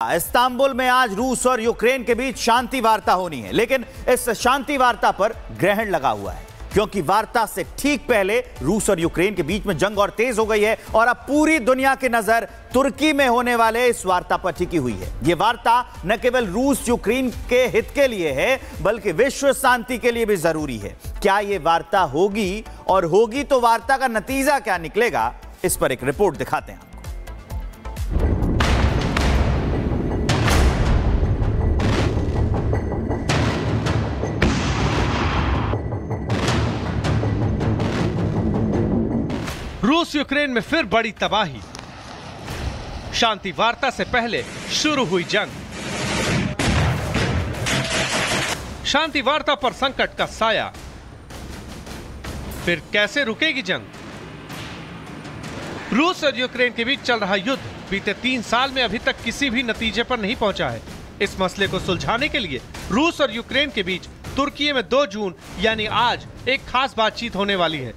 Istanbul में आज रूस और यूक्रेन के बीच शांति वार्ता होनी है, लेकिन इस शांति वार्ता पर ग्रहण लगा हुआ है क्योंकि वार्ता से ठीक पहले रूस और यूक्रेन के बीच में जंग और तेज हो गई है और अब पूरी दुनिया की नजर तुर्की में होने वाले इस वार्ता पर टिकी हुई है। यह वार्ता न केवल रूस यूक्रेन के हित के लिए है बल्कि विश्व शांति के लिए भी जरूरी है। क्या यह वार्ता होगी और होगी तो वार्ता का नतीजा क्या निकलेगा, इस पर एक रिपोर्ट दिखाते हैं। रूस यूक्रेन में फिर बड़ी तबाही। शांति वार्ता से पहले शुरू हुई जंग। शांति वार्ता पर संकट का साया। फिर कैसे रुकेगी जंग? रूस और यूक्रेन के बीच चल रहा युद्ध बीते 3 साल में अभी तक किसी भी नतीजे पर नहीं पहुंचा है। इस मसले को सुलझाने के लिए रूस और यूक्रेन के बीच तुर्की में 2 जून यानी आज एक खास बातचीत होने वाली है।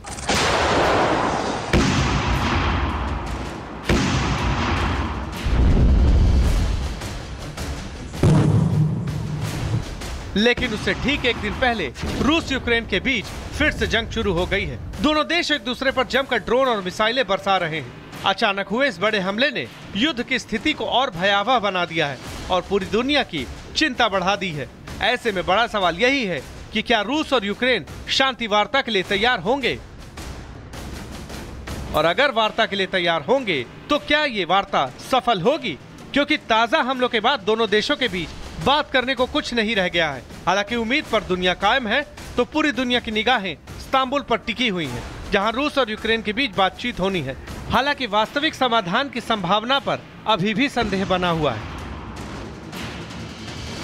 लेकिन उससे ठीक एक दिन पहले रूस यूक्रेन के बीच फिर से जंग शुरू हो गई है। दोनों देश एक दूसरे पर जमकर ड्रोन और मिसाइलें बरसा रहे हैं। अचानक हुए इस बड़े हमले ने युद्ध की स्थिति को और भयावह बना दिया है और पूरी दुनिया की चिंता बढ़ा दी है। ऐसे में बड़ा सवाल यही है कि क्या रूस और यूक्रेन शांति वार्ता के लिए तैयार होंगे? और अगर वार्ता के लिए तैयार होंगे तो क्या ये वार्ता सफल होगी? क्योंकि ताजा हमलों के बाद दोनों देशों के बीच बात करने को कुछ नहीं रह गया है। हालांकि उम्मीद पर दुनिया कायम है, तो पूरी दुनिया की निगाहें इस्तांबुल पर टिकी हुई हैं, जहां रूस और यूक्रेन के बीच बातचीत होनी है। हालांकि वास्तविक समाधान की संभावना पर अभी भी संदेह बना हुआ है।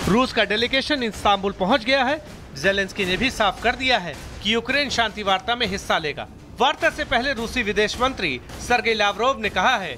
रूस का डेलीगेशन इस्तांबुल पहुंच गया है। ज़ेलेंस्की ने भी साफ कर दिया है कि यूक्रेन शांति वार्ता में हिस्सा लेगा। वार्ता से पहले रूसी विदेश मंत्री सर्गेई लावरोव ने कहा है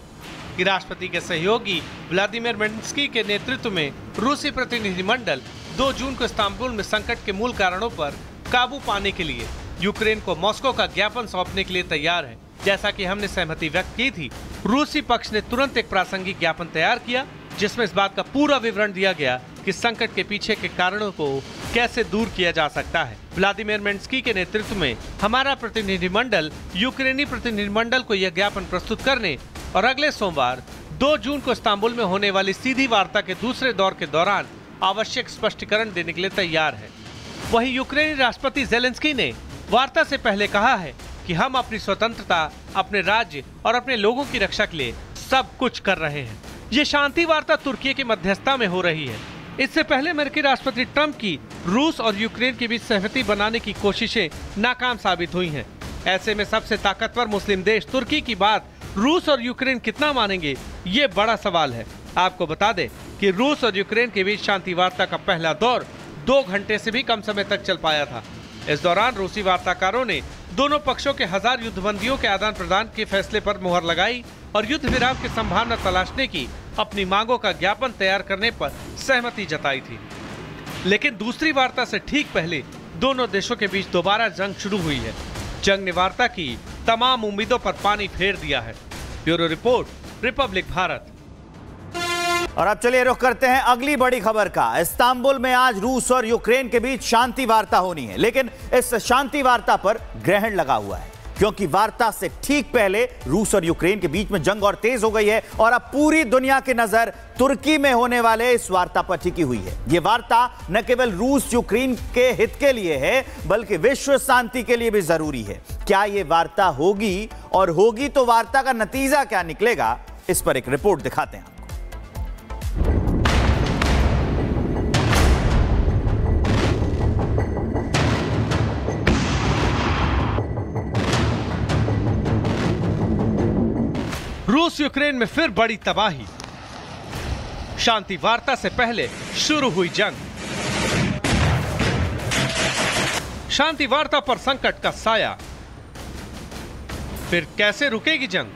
कि राष्ट्रपति के सहयोगी व्लादिमीर मेंस्की के नेतृत्व में रूसी प्रतिनिधिमंडल 2 जून को इस्तांबुल में संकट के मूल कारणों पर काबू पाने के लिए यूक्रेन को मॉस्को का ज्ञापन सौंपने के लिए तैयार है। जैसा कि हमने सहमति व्यक्त की थी, रूसी पक्ष ने तुरंत एक प्रासंगिक ज्ञापन तैयार किया जिसमें इस बात का पूरा विवरण दिया गया कि संकट के पीछे के कारणों को कैसे दूर किया जा सकता है। व्लादिमीर मेंस्की के नेतृत्व में हमारा प्रतिनिधिमंडल यूक्रेनी प्रतिनिधिमंडल को यह ज्ञापन प्रस्तुत करने और अगले सोमवार 2 जून को इस्तांबुल में होने वाली सीधी वार्ता के दूसरे दौर के दौरान आवश्यक स्पष्टीकरण देने के लिए तैयार है। वहीं यूक्रेनी राष्ट्रपति ज़ेलेंस्की ने वार्ता से पहले कहा है कि हम अपनी स्वतंत्रता, अपने राज्य और अपने लोगों की रक्षा के लिए सब कुछ कर रहे हैं। ये शांति वार्ता तुर्की की मध्यस्थता में हो रही है। इससे पहले अमेरिकी राष्ट्रपति ट्रंप की रूस और यूक्रेन के बीच सहमति बनाने की कोशिशें नाकाम साबित हुई हैं। ऐसे में सबसे ताकतवर मुस्लिम देश तुर्की की बात रूस और यूक्रेन कितना मानेंगे, ये बड़ा सवाल है। आपको बता दें कि रूस और यूक्रेन के बीच शांति वार्ता का पहला दौर 2 घंटे से भी कम समय तक चल पाया था। इस दौरान रूसी वार्ताकारों ने दोनों पक्षों के 1000 युद्धबंदियों के आदान प्रदान के फैसले पर मुहर लगाई और युद्ध विराम की संभावना तलाशने की अपनी मांगों का ज्ञापन तैयार करने पर सहमति जताई थी। लेकिन दूसरी वार्ता से ठीक पहले दोनों देशों के बीच दोबारा जंग शुरू हुई है। जंग ने वार्ता की तमाम उम्मीदों पर पानी फेर दिया है। Bureau report, Republic Bharat. और अब चलिए रुख करते हैं अगली बड़ी खबर का। इस्तांबुल में आज रूस और यूक्रेन के बीच शांति वार्ता होनी है, लेकिन इस शांति वार्ता पर ग्रहण लगा हुआ है क्योंकि वार्ता से ठीक पहले रूस और यूक्रेन के बीच में जंग और तेज हो गई है और अब पूरी दुनिया की नजर तुर्की में होने वाले इस वार्ता पर टिकी हुई है। यह वार्ता न केवल रूस यूक्रेन के हित के लिए है बल्कि विश्व शांति के लिए भी जरूरी है। क्या यह वार्ता होगी और होगी तो वार्ता का नतीजा क्या निकलेगा, इस पर एक रिपोर्ट दिखाते हैं। रूस यूक्रेन में फिर बड़ी तबाही। शांति वार्ता से पहले शुरू हुई जंग। शांति वार्ता पर संकट का साया। फिर कैसे रुकेगी जंग?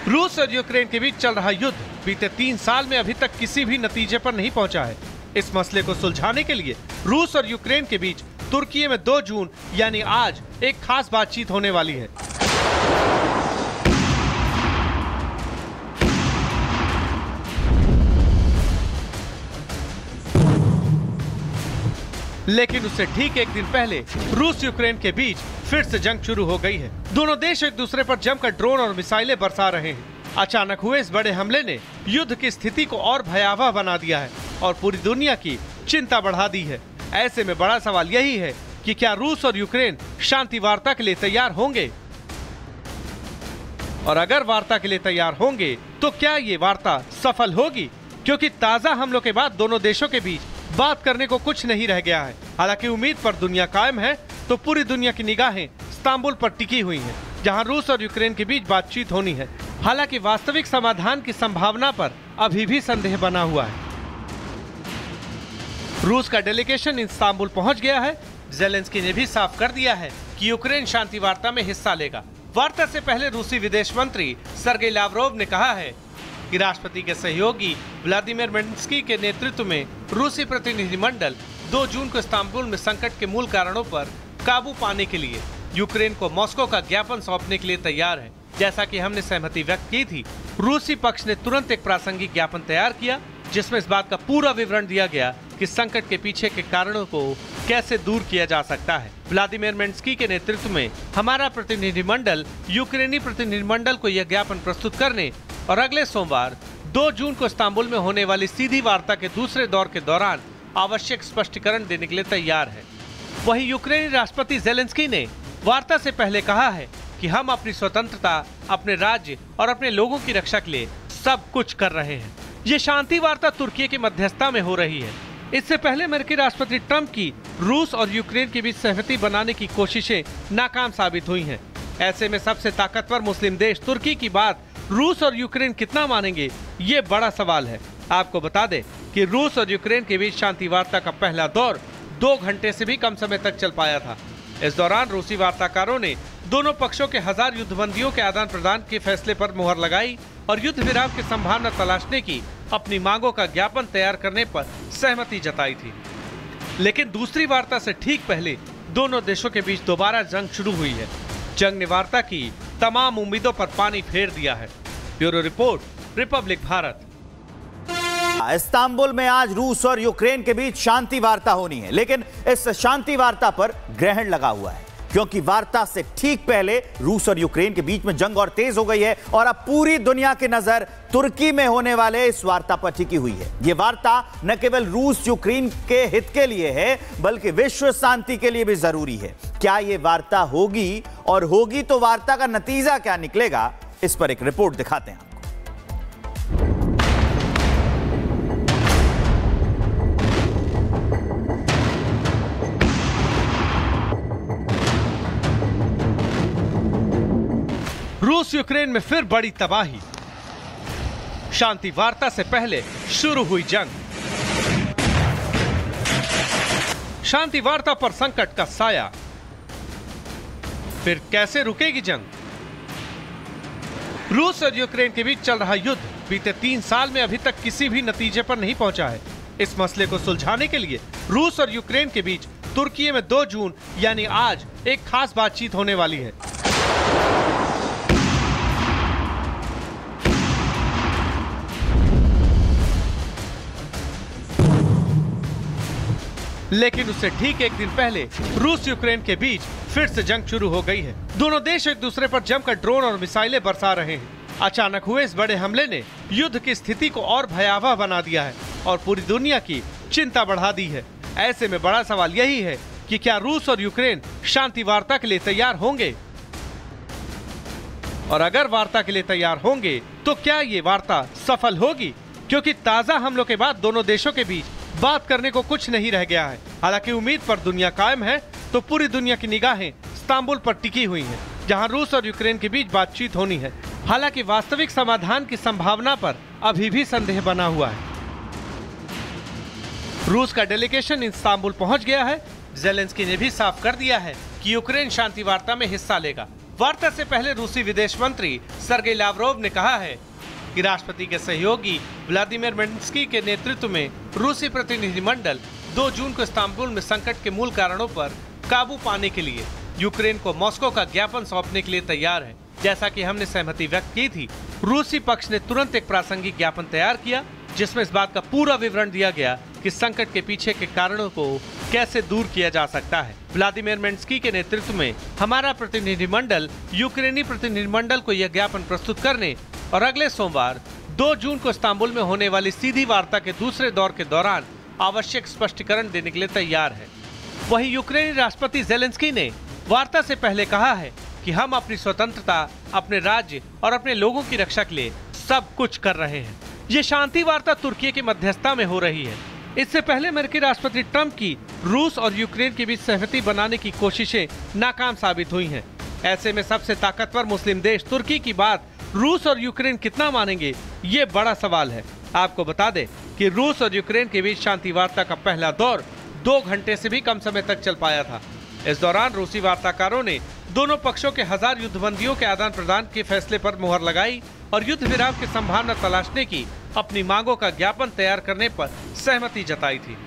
रूस और यूक्रेन के बीच चल रहा युद्ध बीते 3 साल में अभी तक किसी भी नतीजे पर नहीं पहुंचा है। इस मसले को सुलझाने के लिए रूस और यूक्रेन के बीच तुर्की में 2 जून यानी आज एक खास बातचीत होने वाली है। लेकिन उससे ठीक एक दिन पहले रूस यूक्रेन के बीच फिर से जंग शुरू हो गई है। दोनों देश एक दूसरे पर जमकर ड्रोन और मिसाइलें बरसा रहे हैं। अचानक हुए इस बड़े हमले ने युद्ध की स्थिति को और भयावह बना दिया है और पूरी दुनिया की चिंता बढ़ा दी है। ऐसे में बड़ा सवाल यही है कि क्या रूस और यूक्रेन शांति वार्ता के लिए तैयार होंगे, और अगर वार्ता के लिए तैयार होंगे तो क्या ये वार्ता सफल होगी, क्योंकि ताजा हमलों के बाद दोनों देशों के बीच बात करने को कुछ नहीं रह गया है। हालांकि उम्मीद पर दुनिया कायम है, तो पूरी दुनिया की निगाहें इस्तांबुल पर टिकी हुई हैं, जहां रूस और यूक्रेन के बीच बातचीत होनी है। हालांकि वास्तविक समाधान की संभावना पर अभी भी संदेह बना हुआ है। रूस का डेलीगेशन इस्तांबुल पहुंच गया है। ज़ेलेंस्की ने भी साफ कर दिया है कि यूक्रेन शांति वार्ता में हिस्सा लेगा। वार्ता से पहले रूसी विदेश मंत्री सर्गेई लावरोव ने कहा है कि राष्ट्रपति के सहयोगी व्लादिमीर मेंस्की के नेतृत्व में रूसी प्रतिनिधिमंडल 2 जून को इस्तांबुल में संकट के मूल कारणों पर काबू पाने के लिए यूक्रेन को मॉस्को का ज्ञापन सौंपने के लिए तैयार है। जैसा कि हमने सहमति व्यक्त की थी, रूसी पक्ष ने तुरंत एक प्रासंगिक ज्ञापन तैयार किया, जिसमें इस बात का पूरा विवरण दिया गया कि संकट के पीछे के कारणों को कैसे दूर किया जा सकता है। व्लादिमीर मेंस्की के नेतृत्व में हमारा प्रतिनिधिमंडल यूक्रेनी प्रतिनिधिमंडल को यह ज्ञापन प्रस्तुत करने और अगले सोमवार 2 जून को इस्तांबुल में होने वाली सीधी वार्ता के दूसरे दौर के दौरान आवश्यक स्पष्टीकरण देने के लिए तैयार है। वहीं यूक्रेनी राष्ट्रपति ज़ेलेंस्की ने वार्ता से पहले कहा है कि हम अपनी स्वतंत्रता, अपने राज्य और अपने लोगों की रक्षा के लिए सब कुछ कर रहे हैं। ये शांति वार्ता तुर्की की मध्यस्थता में हो रही है। इससे पहले अमेरिकी राष्ट्रपति ट्रंप की रूस और यूक्रेन के बीच सहमति बनाने की कोशिशें नाकाम साबित हुई हैं। ऐसे में सबसे ताकतवर मुस्लिम देश तुर्की की बात रूस और यूक्रेन कितना मानेंगे, ये बड़ा सवाल है। आपको बता दें कि रूस और यूक्रेन के बीच शांति वार्ता का पहला दौर 2 घंटे से भी कम समय तक चल पाया था। इस दौरान रूसी वार्ताकारों ने दोनों पक्षों के 1000 युद्धबंदियों के आदान प्रदान के फैसले पर मुहर लगाई और युद्ध विराम की संभावना तलाशने की अपनी मांगों का ज्ञापन तैयार करने पर सहमति जताई थी। लेकिन दूसरी वार्ता से ठीक पहले दोनों देशों के बीच दोबारा जंग शुरू हुई है। जंग ने वार्ता की तमाम उम्मीदों पर पानी फेर दिया है। Bureau report, Republic Bharat. Istanbul में आज रूस और यूक्रेन के बीच शांति वार्ता होनी है, लेकिन इस शांति वार्ता पर ग्रहण लगा हुआ है, क्योंकि वार्ता से ठीक पहले रूस और यूक्रेन के बीच में जंग और तेज हो गई है और अब पूरी दुनिया की नजर तुर्की में होने वाले इस वार्ता पर टिकी हुई है। यह वार्ता न केवल रूस यूक्रेन के हित के लिए है, बल्कि विश्व शांति के लिए भी जरूरी है। क्या यह वार्ता होगी, और होगी तो वार्ता का नतीजा क्या निकलेगा, इस पर एक रिपोर्ट दिखाते हैं। रूस यूक्रेन में फिर बड़ी तबाही। शांति वार्ता से पहले शुरू हुई जंग। शांति वार्ता पर संकट का साया। फिर कैसे रुकेगी जंग? रूस और यूक्रेन के बीच चल रहा युद्ध बीते 3 साल में अभी तक किसी भी नतीजे पर नहीं पहुंचा है। इस मसले को सुलझाने के लिए रूस और यूक्रेन के बीच तुर्की में 2 जून यानी आज एक खास बातचीत होने वाली है। लेकिन उससे ठीक एक दिन पहले रूस यूक्रेन के बीच फिर से जंग शुरू हो गई है। दोनों देश एक दूसरे पर जमकर ड्रोन और मिसाइलें बरसा रहे हैं। अचानक हुए इस बड़े हमले ने युद्ध की स्थिति को और भयावह बना दिया है और पूरी दुनिया की चिंता बढ़ा दी है। ऐसे में बड़ा सवाल यही है कि क्या रूस और यूक्रेन शांति वार्ता के लिए तैयार होंगे, और अगर वार्ता के लिए तैयार होंगे तो क्या ये वार्ता सफल होगी, क्योंकि ताजा हमलों के बाद दोनों देशों के बीच बात करने को कुछ नहीं रह गया है। हालांकि उम्मीद पर दुनिया कायम है, तो पूरी दुनिया की निगाहें इस्तांबुल पर टिकी हुई हैं, जहां रूस और यूक्रेन के बीच बातचीत होनी है। हालांकि वास्तविक समाधान की संभावना पर अभी भी संदेह बना हुआ है। रूस का डेलीगेशन इस्तांबुल पहुंच गया है। ज़ेलेंस्की ने भी साफ कर दिया है कि यूक्रेन शांति वार्ता में हिस्सा लेगा। वार्ता से पहले रूसी विदेश मंत्री सर्गेई लावरोव ने कहा है कि राष्ट्रपति के सहयोगी व्लादिमीर मेंस्की के नेतृत्व में रूसी प्रतिनिधिमंडल 2 जून को इस्तांबुल में संकट के मूल कारणों पर काबू पाने के लिए यूक्रेन को मॉस्को का ज्ञापन सौंपने के लिए तैयार है। जैसा कि हमने सहमति व्यक्त की थी, रूसी पक्ष ने तुरंत एक प्रासंगिक ज्ञापन तैयार किया, जिसमें इस बात का पूरा विवरण दिया गया कि संकट के पीछे के कारणों को कैसे दूर किया जा सकता है। व्लादिमीर मेंस्की के नेतृत्व में हमारा प्रतिनिधिमंडल यूक्रेनी प्रतिनिधिमंडल को यह ज्ञापन प्रस्तुत करने और अगले सोमवार 2 जून को इस्तांबुल में होने वाली सीधी वार्ता के दूसरे दौर के दौरान आवश्यक स्पष्टीकरण देने के लिए तैयार है। वहीं यूक्रेनी राष्ट्रपति ज़ेलेंस्की ने वार्ता से पहले कहा है कि हम अपनी स्वतंत्रता, अपने राज्य और अपने लोगों की रक्षा के लिए सब कुछ कर रहे हैं। ये शांति वार्ता तुर्की की मध्यस्थता में हो रही है। इससे पहले अमेरिकी राष्ट्रपति ट्रंप की रूस और यूक्रेन के बीच सहमति बनाने की कोशिशें नाकाम साबित हुई हैं। ऐसे में सबसे ताकतवर मुस्लिम देश तुर्की की बात रूस और यूक्रेन कितना मानेंगे, ये बड़ा सवाल है। आपको बता दें कि रूस और यूक्रेन के बीच शांति वार्ता का पहला दौर 2 घंटे से भी कम समय तक चल पाया था। इस दौरान रूसी वार्ताकारों ने दोनों पक्षों के 1000 युद्धबंदियों के आदान प्रदान के फैसले पर मुहर लगाई और युद्ध विराम की संभावना तलाशने की अपनी मांगों का ज्ञापन तैयार करने पर सहमति जताई थी।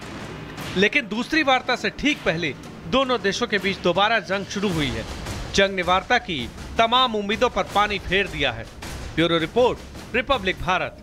लेकिन दूसरी वार्ता से ठीक पहले दोनों देशों के बीच दोबारा जंग शुरू हुई है। जंग ने वार्ता की तमाम उम्मीदों पर पानी फेर दिया है। Bureau report, Republic Bharat.